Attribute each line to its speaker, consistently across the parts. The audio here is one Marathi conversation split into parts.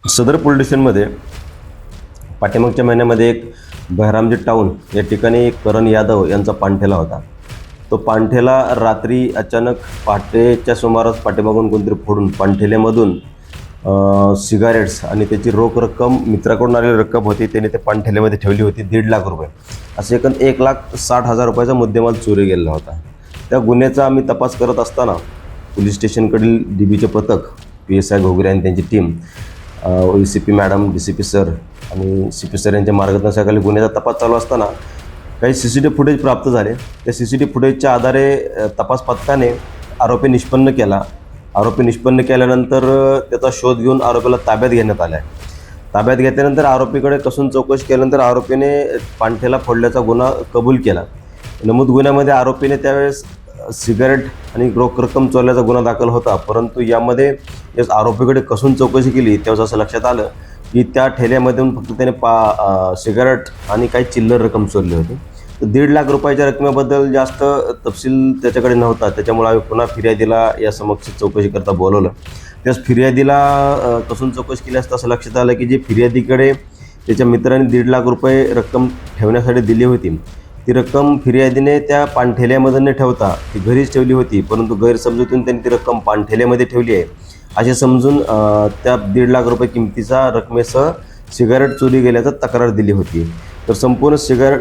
Speaker 1: सदर पोलीस स्टेशनमध्ये पाठीमागच्या महिन्यामध्ये एक बहरामजी टाऊन या ठिकाणी एक करण यादव यांचा पाणठेला होता. तो पाणठेला रात्री अचानक पहाटेच्या सुमारास पाठीमागून कोणतरी फोडून पाणठेल्यामधून सिगारेट्स आणि त्याची रोख रक्कम, मित्राकडून आलेली रक्कम होती, त्याने ते पाणठेल्यामध्ये ठेवली होती 1.5 लाख रुपये. असे एकूण 1,60,000 रुपयाचा मुद्देमाल चोरी गेलेला होता. त्या गुन्ह्याचा आम्ही तपास करत असताना पोलीस स्टेशनकडील DBचे पथक, PSI घोगरे आणि त्यांची team, ACP madam, DCP sir आणि CP सर यांच्या मार्गदर्शनाखाली गुन्ह्याचा तपास चालू असताना काही CCTV फुटेज प्राप्त झाले. त्या CCTV फुटेजच्या आधारे तपास पथकाने आरोपी निष्पन्न केला. आरोपी निष्पन्न केल्यानंतर त्याचा शोध घेऊन आरोपीला ताब्यात घेण्यात आला आहे. ताब्यात घेतल्यानंतर आरोपीकडे कसून चौकशी केल्यानंतर आरोपीने पाणठेला फोडल्याचा गुन्हा कबूल केला. नमूद गुन्ह्यामध्ये आरोपीने त्यावेळेस सिगारेट आणि रोख रक्कम चोरल्याचा गुन्हा दाखल होता. परंतु यामध्ये आरोपीकडे कसून चौकशी केली तेव्हा असं लक्षात आलं की त्या ठेल्यामधून फक्त त्याने सिगारेट आणि काही चिल्लर रक्कम चोरली होती. तर 1.5 लाख रुपयाच्या रकमेबद्दल जास्त तपशील त्याच्याकडे नव्हता. त्याच्यामुळे आम्ही पुन्हा फिर्यादीला या समक्ष चौकशी करता बोलवलं. त्याच फिर्यादीला कसून चौकशी केली असता असं लक्षात आलं की जे फिर्यादीकडे त्याच्या मित्राने 1.5 लाख रुपये रक्कम ठेवण्यासाठी दिली होती, ती रक्कम फिर्यादीने त्या पाणठेल्यामध्ये न ठेवता ती घरीच ठेवली होती. परंतु गैरसमजूतून त्यांनी ती रक्कम पाणठेल्यामध्ये ठेवली आहे असे समजून त्या 1.5 लाख रुपये किमतीचा रकमेसह सिगारेट चोरी गेल्याची तक्रार दिली होती. तर संपूर्ण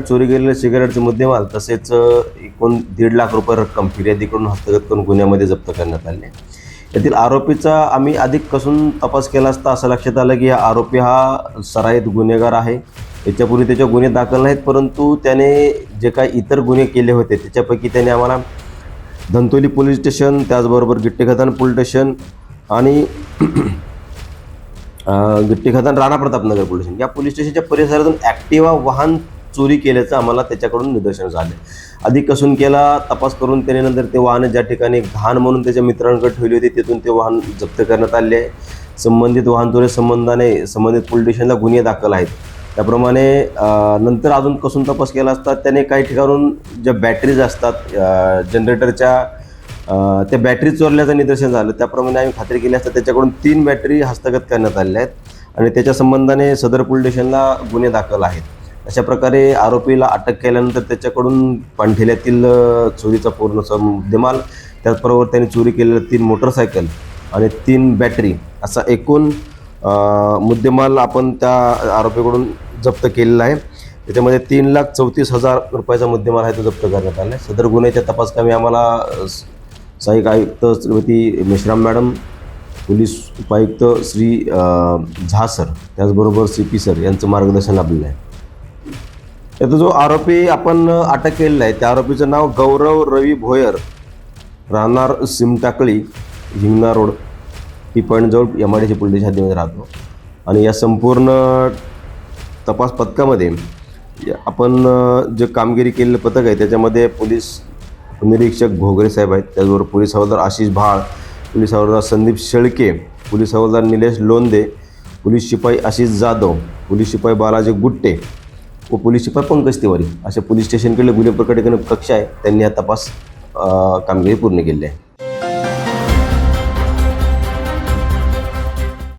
Speaker 1: चोरी गेलेल्या सिगारेटचे मुद्देमाल तसेच एकूण 1.5 लाख रुपये रक्कम फिर्यादीकडून हस्तगत करून गुन्ह्यामध्ये जप्त करण्यात आले. यातील आरोपीचा आम्ही अधिक कसून तपास केला असता असं लक्षात आलं की आरोपी हा सराईत गुन्हेगार आहे. याच्यापूर्वी त्याचे गुन्हे दाखल नाहीत, परंतु त्याने जे काही इतर गुन्हे केले होते त्याच्यापैकी त्याने आम्हाला धंतोली पोलीस स्टेशन, त्याचबरोबर गिट्टेखतान पोलीस स्टेशन आणि गिट्टेखतान राणा प्रतापनगर पोलीस स्टेशन या पोलीस स्टेशनच्या परिसरातून ॲक्टिवा वाहन चोरी केल्याचं आम्हाला त्याच्याकडून निदर्शन झाले. अधिक कसून केला तपास करून त्याने नंतर ते वाहन ज्या ठिकाणी घाण म्हणून त्याच्या मित्रांकडे ठेवली होती तिथून ते वाहन जप्त करण्यात आले आहे. संबंधित वाहन चोरी संबंधाने संबंधित पोलीस स्टेशनला गुन्हे दाखल आहेत. त्याप्रमाणे नंतर अजून कसून तपास केला असता त्याने काही ठिकाणून ज्या बॅटरीज असतात जनरेटरच्या त्या बॅटरी चोरल्याचं निदर्शन झालं. त्याप्रमाणे आम्ही खात्री केली असता त्याच्याकडून 3 बॅटरी हस्तगत करण्यात आलेल्या आहेत आणि त्याच्या संबंधाने सदर पोलीस स्टेशनला गुन्हे दाखल आहेत. अशा प्रकारे आरोपीला अटक केल्यानंतर त्याच्याकडून पाणठेल्यातील चोरीचा पूर्ण मुद्देमाल, त्याचबरोबर त्याने चोरी केलेल्या 3 मोटरसायकल आणि 3 बॅटरी असा एकूण मुद्देमाल आपण त्या आरोपीकडून जप्त केलेला आहे. त्याच्यामध्ये 3,34,000 रुपयाचा मुद्देमाल आहे तो जप्त करण्यात आला आहे. सदर गुन्ह्याच्या तपासकामी आम्हाला सहाय्यक आयुक्त श्रीमती मेश्राम मॅडम, पोलीस उपायुक्त श्री झा सर, त्याचबरोबर CP सर यांचं मार्गदर्शन लाभलेलं आहे. याचा जो आरोपी आपण अटक केलेला आहे त्या आरोपीचं नाव गौरव रवी भोयर, राहणार सिमटाकळी, हिंगणा रोड, टी पॉईंटजवळ MIDC पोलीस हद्दीमध्ये राहतो. आणि या संपूर्ण तपास पथकामध्ये आपण जे कामगिरी केलेलं पथक आहे त्याच्यामध्ये पोलीस निरीक्षक घोगरे साहेब आहेत, त्याचबरोबर पोलीस हवालदार आशिष भाळ, पोलीस हवालदार संदीप शेळके, पोलीस हवालदार निलेश लोंदे, पोलीस शिपाई आशिष जाधव, पोलीस शिपाई बालाजी गुट्टे व पोलीस शिपाई पंकज तिवारी अशा पोलीस स्टेशनकडले गुन्हे प्रकटीकरण कक्ष आहे त्यांनी हा तपास कामगिरी पूर्ण केली आहे.